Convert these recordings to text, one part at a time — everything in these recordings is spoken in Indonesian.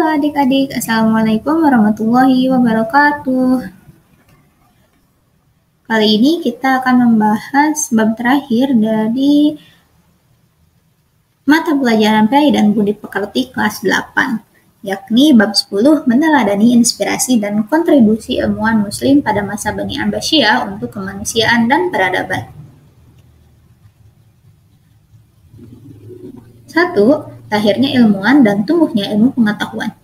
adik-adik, Assalamualaikum warahmatullahi wabarakatuh. Kali ini kita akan membahas bab terakhir dari mata pelajaran PAI dan Budi Pekerti kelas 8, yakni bab 10 meneladani inspirasi dan kontribusi ilmuwan muslim pada masa Bani Abbasiyah untuk kemanusiaan dan peradaban. 1. Lahirnya ilmuwan dan tumbuhnya ilmu pengetahuan.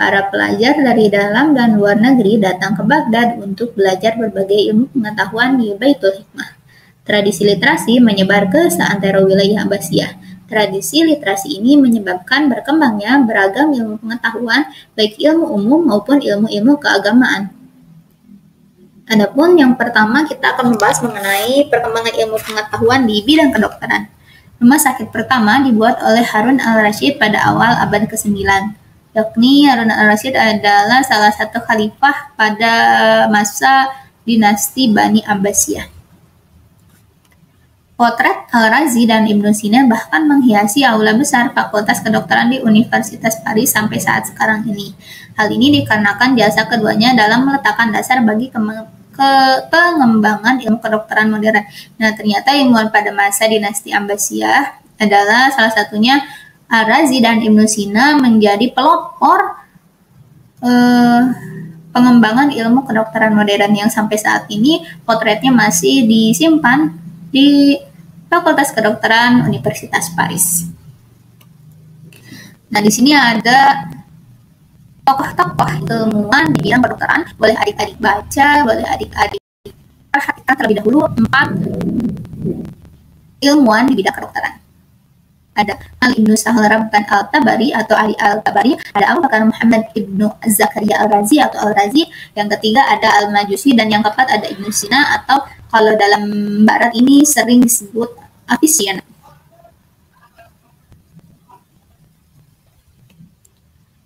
Para pelajar dari dalam dan luar negeri datang ke Baghdad untuk belajar berbagai ilmu pengetahuan di Baitul Hikmah. Tradisi literasi menyebar ke seantero wilayah Abbasiyah. Tradisi literasi ini menyebabkan berkembangnya beragam ilmu pengetahuan, baik ilmu umum maupun ilmu-ilmu keagamaan. Adapun yang pertama kita akan membahas mengenai perkembangan ilmu pengetahuan di bidang kedokteran. Rumah sakit pertama dibuat oleh Harun al-Rasyid pada awal abad ke-9. Yakni Harun al-Rasyid adalah salah satu khalifah pada masa dinasti Bani Abbasiyah. Potret Al-Razi dan Ibnu Sina bahkan menghiasi aula besar Fakultas Kedokteran di Universitas Paris sampai saat sekarang ini. Hal ini dikarenakan jasa keduanya dalam meletakkan dasar bagi pengembangan ilmu kedokteran modern. Nah, ternyata ilmuwan pada masa dinasti Abbasiyah adalah salah satunya Al-Razi dan Ibnu Sina menjadi pelopor pengembangan ilmu kedokteran modern yang sampai saat ini potretnya masih disimpan di Fakultas Kedokteran Universitas Paris. Nah, di sini ada tokoh-tokoh ilmuwan di bidang kedokteran. Boleh adik-adik baca, boleh adik-adik perhatikan terlebih dahulu 4 ilmuwan di bidang kedokteran. Ada Ali ibnu Sahal Rabban al-Tabari atau Ali al-Tabari, ada Abu Bakar Muhammad ibnu Zakaria al-Razi atau al-Razi, yang ketiga ada al-Majusi, dan yang keempat ada Ibnu Sina atau kalau dalam barat ini sering disebut Avicenna.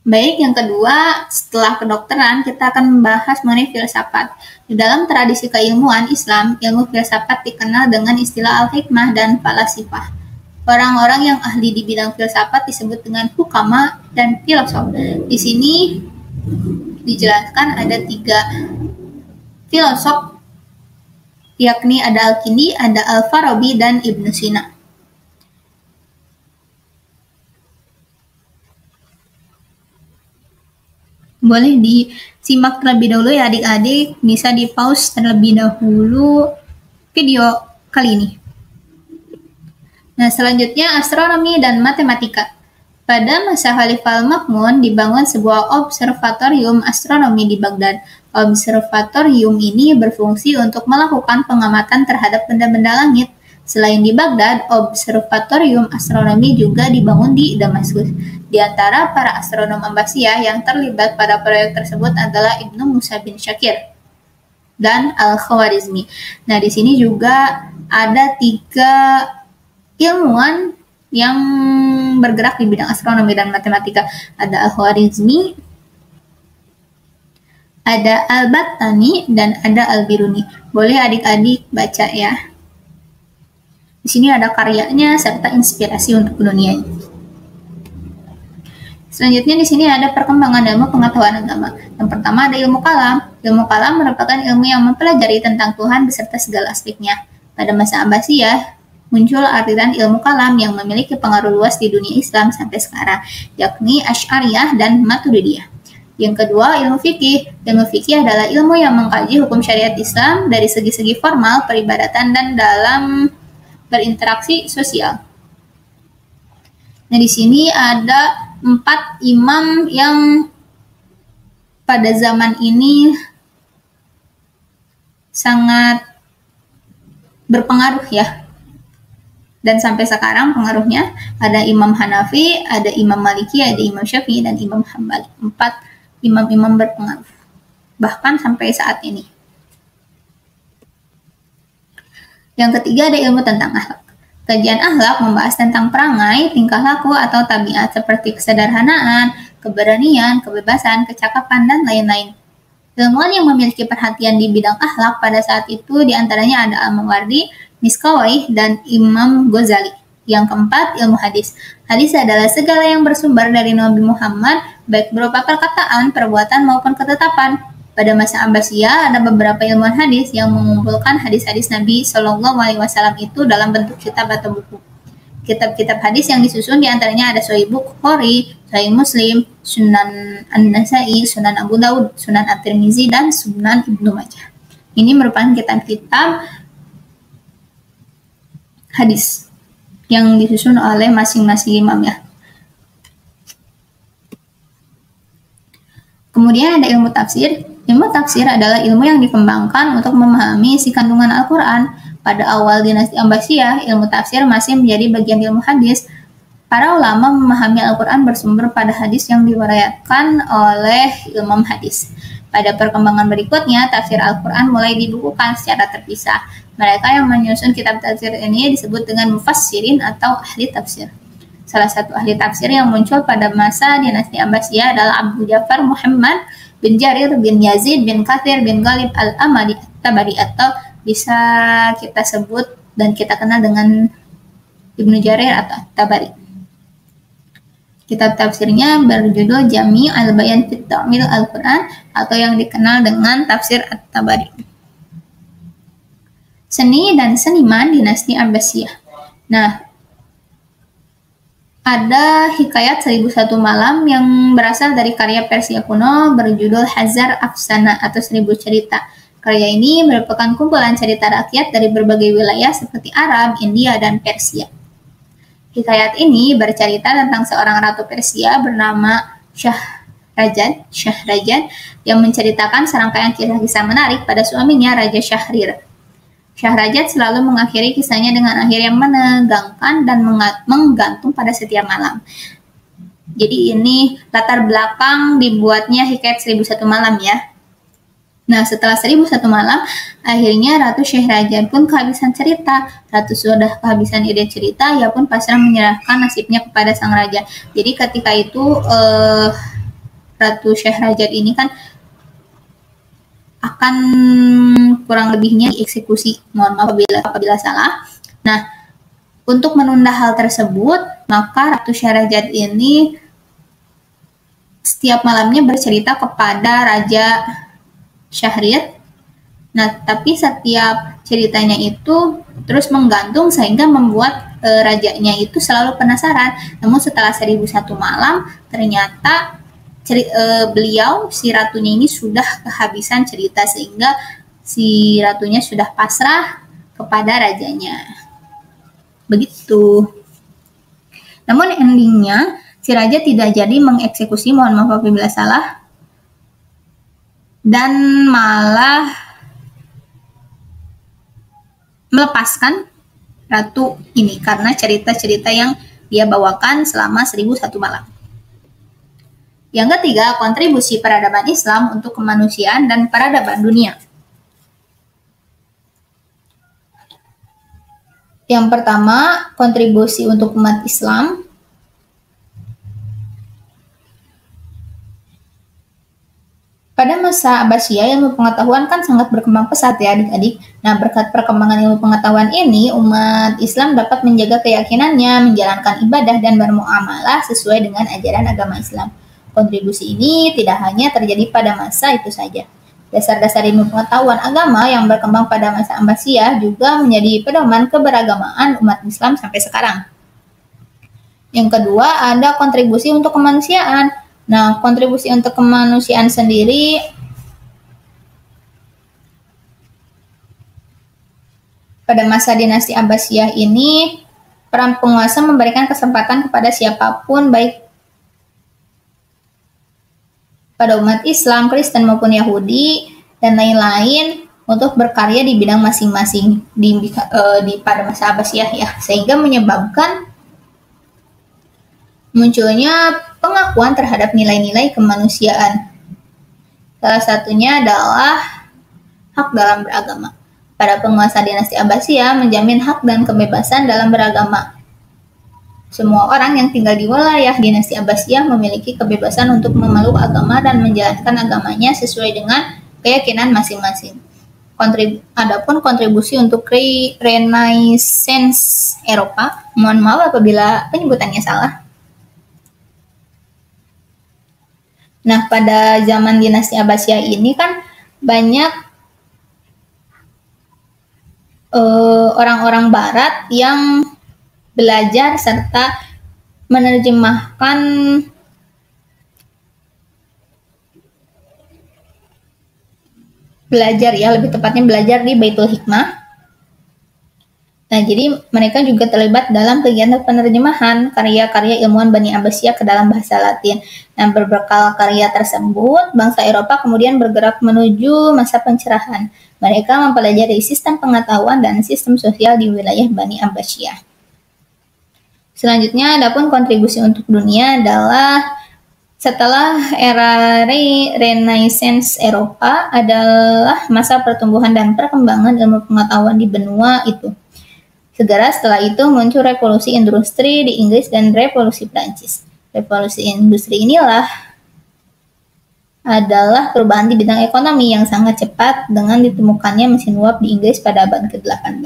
Baik, yang kedua setelah kedokteran kita akan membahas mengenai filsafat. Di dalam tradisi keilmuan Islam, ilmu filsafat dikenal dengan istilah al-hikmah dan falasifah. Orang-orang yang ahli di bidang filsafat disebut dengan hukama dan filosof. Di sini dijelaskan ada 3 filosof, yakni ada Al-Kindi, ada Al-Farabi, dan Ibnu Sina. Boleh disimak terlebih dahulu ya adik-adik, bisa di pause terlebih dahulu video kali ini. Nah, selanjutnya astronomi dan matematika. Pada masa Khalifah Al-Ma'mun dibangun sebuah observatorium astronomi di Baghdad. Observatorium ini berfungsi untuk melakukan pengamatan terhadap benda-benda langit. Selain di Baghdad, observatorium astronomi juga dibangun di Damaskus. Di antara para astronom Abbasiyah yang terlibat pada proyek tersebut adalah Ibnu Musa bin Syakir dan Al-Khwarizmi. Nah, di sini juga ada 3 ilmuwan yang bergerak di bidang astronomi dan matematika. Ada Al-Khwarizmi, ada Al-Battani, dan ada Al-Biruni. Boleh adik-adik baca ya. Di sini ada karyanya serta inspirasi untuk dunia. Selanjutnya di sini ada perkembangan ilmu pengetahuan agama. Yang pertama ada ilmu kalam. Ilmu kalam merupakan ilmu yang mempelajari tentang Tuhan beserta segala aspeknya. Pada masa Abbasiyah muncul aliran ilmu kalam yang memiliki pengaruh luas di dunia Islam sampai sekarang, yakni Asy'ariyah dan Maturidiyah. Yang kedua, ilmu fikih. Ilmu fikih adalah ilmu yang mengkaji hukum syariat Islam dari segi-segi formal, peribadatan, dan dalam berinteraksi sosial. Nah, di sini ada 4 imam yang pada zaman ini sangat berpengaruh ya. Dan sampai sekarang pengaruhnya ada Imam Hanafi, ada Imam Maliki, ada Imam Syafi'i, dan Imam Hambali. 4 imam-imam berpengaruh. Bahkan sampai saat ini. Yang ketiga ada ilmu tentang akhlak. Kajian akhlak membahas tentang perangai, tingkah laku atau tabiat seperti kesederhanaan, keberanian, kebebasan, kecakapan, dan lain-lain. Ilmuwan yang memiliki perhatian di bidang akhlak pada saat itu diantaranya ada Al-Mawardi, Miskawai, dan Imam Ghazali. Yang keempat, ilmu hadis. Hadis adalah segala yang bersumber dari Nabi Muhammad baik berupa perkataan, perbuatan, maupun ketetapan. Pada masa Abbasiyah, ada beberapa ilmuwan hadis yang mengumpulkan hadis-hadis Nabi Shallallahu Alaihi Wasallam itu dalam bentuk kitab atau buku. Kitab-kitab hadis yang disusun diantaranya ada Sahih Bukhari, Sahih Muslim, Sunan An-Nasai, Sunan Abu Daud, Sunan At-Tirmizi, dan Sunan Ibnu Majah. Ini merupakan kitab-kitab hadis yang disusun oleh masing-masing imam ya. Kemudian ada ilmu tafsir. Ilmu tafsir adalah ilmu yang dikembangkan untuk memahami isi kandungan Al-Quran. Pada awal dinasti Abbasiyah, ilmu tafsir masih menjadi bagian ilmu hadis. Para ulama memahami Al-Quran bersumber pada hadis yang diriwayatkan oleh imam hadis. Pada perkembangan berikutnya, tafsir Al-Quran mulai dibukukan secara terpisah. Mereka yang menyusun kitab tafsir ini disebut dengan mufassirin atau ahli tafsir. Salah satu ahli tafsir yang muncul pada masa dinasti Abbasiyah adalah Abu Ja'far Muhammad bin Jarir bin Yazid bin Kathir bin Ghalib al-Amali Tabari, atau bisa kita sebut dan kita kenal dengan Ibnu Jarir atau Tabari. Kitab tafsirnya berjudul Jami' al-Bayan fi Ta'wil al-Quran atau yang dikenal dengan Tafsir At-Tabari. Seni dan seniman dinasti Abbasiyah. Nah, ada hikayat 1001 Malam yang berasal dari karya Persia kuno berjudul Hazar Afsana atau 1000 cerita. Karya ini merupakan kumpulan cerita rakyat dari berbagai wilayah seperti Arab, India, dan Persia. Hikayat ini bercerita tentang seorang ratu Persia bernama Syahrajad yang menceritakan serangkaian kisah-kisah menarik pada suaminya Raja Syahrir. Syahrajad selalu mengakhiri kisahnya dengan akhir yang menegangkan dan menggantung pada setiap malam. Jadi ini latar belakang dibuatnya hikayat 1001 Malam ya. Nah, setelah 1001 Malam, akhirnya Ratu Syahrajad pun kehabisan cerita. Ratu sudah kehabisan ide cerita, ia pun pasrah menyerahkan nasibnya kepada sang raja. Jadi ketika itu Ratu Syahrajad ini kan akan kurang lebihnya dieksekusi. Mohon maaf apabila salah. Nah, untuk menunda hal tersebut, maka Ratu Syahrajad ini setiap malamnya bercerita kepada Raja Syahrir. Nah, tapi setiap ceritanya itu terus menggantung sehingga membuat rajanya itu selalu penasaran. Namun setelah 1001 malam, ternyata beliau, si ratunya ini sudah kehabisan cerita sehingga si ratunya sudah pasrah kepada rajanya. Begitu. Namun endingnya si raja tidak jadi mengeksekusi, mohon maaf apabila salah, dan malah melepaskan ratu ini karena cerita-cerita yang dia bawakan selama 1001 malam. Yang ketiga, kontribusi peradaban Islam untuk kemanusiaan dan peradaban dunia. Yang pertama, kontribusi untuk umat Islam. Pada masa Abbasiyah, ilmu pengetahuan kan sangat berkembang pesat ya adik-adik. Nah, berkat perkembangan ilmu pengetahuan ini, umat Islam dapat menjaga keyakinannya, menjalankan ibadah, dan bermuamalah sesuai dengan ajaran agama Islam. Kontribusi ini tidak hanya terjadi pada masa itu saja. Dasar-dasar ilmu pengetahuan agama yang berkembang pada masa Abbasiyah juga menjadi pedoman keberagamaan umat Islam sampai sekarang. Yang kedua, ada kontribusi untuk kemanusiaan. Nah, kontribusi untuk kemanusiaan sendiri pada masa dinasti Abbasiyah ini, peran penguasa memberikan kesempatan kepada siapapun, baik pada umat Islam, Kristen maupun Yahudi, dan lain-lain untuk berkarya di bidang masing-masing pada masa Abbasiyah ya, sehingga menyebabkan munculnya pengakuan terhadap nilai-nilai kemanusiaan. Salah satunya adalah hak dalam beragama. Para penguasa dinasti Abbasiyah menjamin hak dan kebebasan dalam beragama. Semua orang yang tinggal di wilayah dinasti Abbasiyah memiliki kebebasan untuk memeluk agama dan menjalankan agamanya sesuai dengan keyakinan masing-masing. Adapun kontribusi untuk Renaissance Eropa, mohon maaf apabila penyebutannya salah. Nah, pada zaman dinasti Abbasiyah ini kan banyak orang-orang Barat yang belajar serta menerjemahkan lebih tepatnya belajar di Baitul Hikmah. Nah, jadi mereka juga terlibat dalam kegiatan penerjemahan karya-karya ilmuwan Bani Abbasiyah ke dalam bahasa Latin. Nah, berbekal karya tersebut, bangsa Eropa kemudian bergerak menuju masa pencerahan. Mereka mempelajari sistem pengetahuan dan sistem sosial di wilayah Bani Abbasiyah. Selanjutnya, adapun kontribusi untuk dunia adalah setelah era Renaissance Eropa adalah masa pertumbuhan dan perkembangan ilmu pengetahuan di benua itu. Segera setelah itu muncul revolusi industri di Inggris dan revolusi Prancis. Revolusi industri inilah adalah perubahan di bidang ekonomi yang sangat cepat dengan ditemukannya mesin uap di Inggris pada abad ke-18.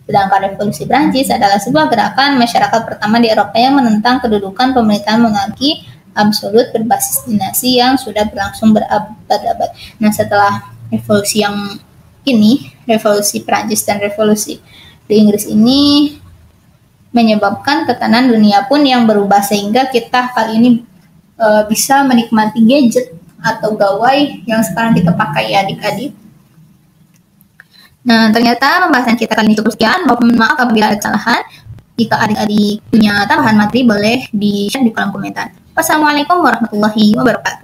Sedangkan revolusi Prancis adalah sebuah gerakan masyarakat pertama di Eropa yang menentang kedudukan pemerintahan monarki absolut berbasis dinasti yang sudah berlangsung berabad-abad. Nah, setelah revolusi yang ini, revolusi Prancis dan revolusi di Inggris ini menyebabkan tatanan dunia pun yang berubah sehingga kita kali ini bisa menikmati gadget atau gawai yang sekarang kita pakai ya adik-adik. Nah, ternyata pembahasan kita kali ini cukup sekian. Mohon maaf apabila ada kesalahan. Jika adik-adik punya tambahan materi boleh di-share di kolom komentar. Wassalamualaikum warahmatullahi wabarakatuh.